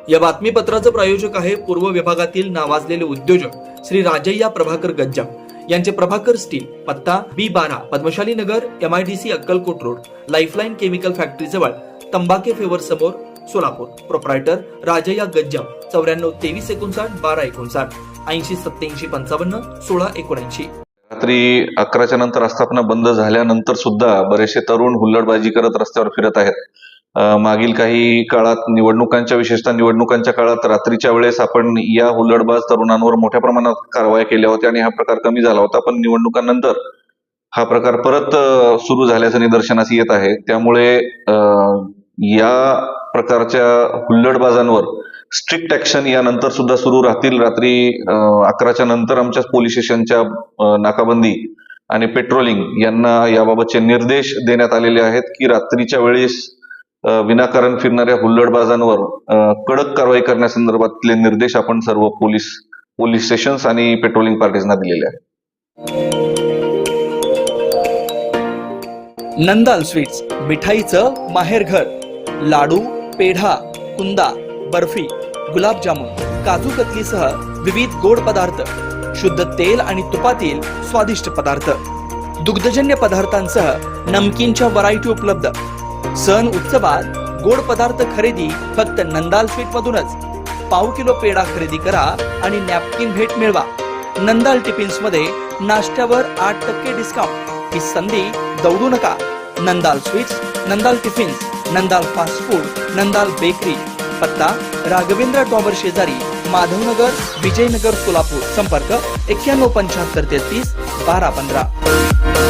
या बातमीपत्राचं प्रायोजक आहे पूर्व विभागातील नावाजलेले उद्योजक श्री राजय्या प्रभाकर गज्जाम यांचे प्रभाकर स्टील, पत्ता B12 पद्मशाली नगर, MIDC Akkalkot road, lifeline chemical factory जवळ, तंबाके फेवर समोर, सोलापूर. प्रोप्रायटर राजय्या गज्जाम 94 23 59 12 59 80 87 55 16 79. रात्री 11च्या नंतर आस्थापना बंद झाल्यानंतर सुद्धा बरेचसे तरुण हुल्लडबाजी करत रस्त्यावर फिरत आहेत. मागील काही काळात विशेषतः निवडणुकांच्या काळात रात्रीच्या वेळेस आपण या हुल्लडबाज तरुणांवर मोठ्या प्रमाणात कारवाया केल्या होत्या आणि हा प्रकार कमी झाला होता. पण निवडणुकांनंतर हा प्रकार परत सुरू झाल्याचं निदर्शनास येत आहे. त्यामुळे या प्रकारच्या हुल्लडबाजांवर स्ट्रिक्ट ऍक्शन यानंतर सुद्धा सुरू राहतील. रात्री 11च्या नंतर आमच्या पोलीस स्टेशनच्या नाकाबंदी आणि पेट्रोलिंग यांना याबाबतचे निर्देश देण्यात आलेले आहेत की रात्रीच्या वेळेस विनाकारण फिरणाऱ्या हुल्लडबाजांवर कडक कारवाई करण्यासंदर्भातले निर्देश आपण सर्व पोलीस स्टेशन्स आणि पेट्रोलिंग पार्टीजना दिलेले आहेत. नंदाल स्वीट्स, मिठाईचं माहेरघर. लाडू, पेढा, कुंदा, बर्फी, गुलाबजामुन, काजू कतलीसह विविध गोड पदार्थ, शुद्ध तेल आणि तुपातील स्वादिष्ट पदार्थ, दुग्धजन्य पदार्थांसह नमकीनच्या व्हरायटी उपलब्ध. सण उत्सवात गोड पदार्थ खरेदी फक्त नंदाल स्वीट मधूनच. पाव किलो पेढा खरेदी करा आणि नॅपकिन भेट मिळवा. नंदाल टिफिन्स मध्ये नाश्त्यावर 8% डिस्काउंट. ही संधी दौडू नका. Nandal sweets, Nandal tiffins, Nandal fast food, Nandal bakery. पत्ता राघवेंद्र टॉवर शेजारी, माधवनगर, विजयनगर, सोलापूर. संपर्क 91 75 33 12 15.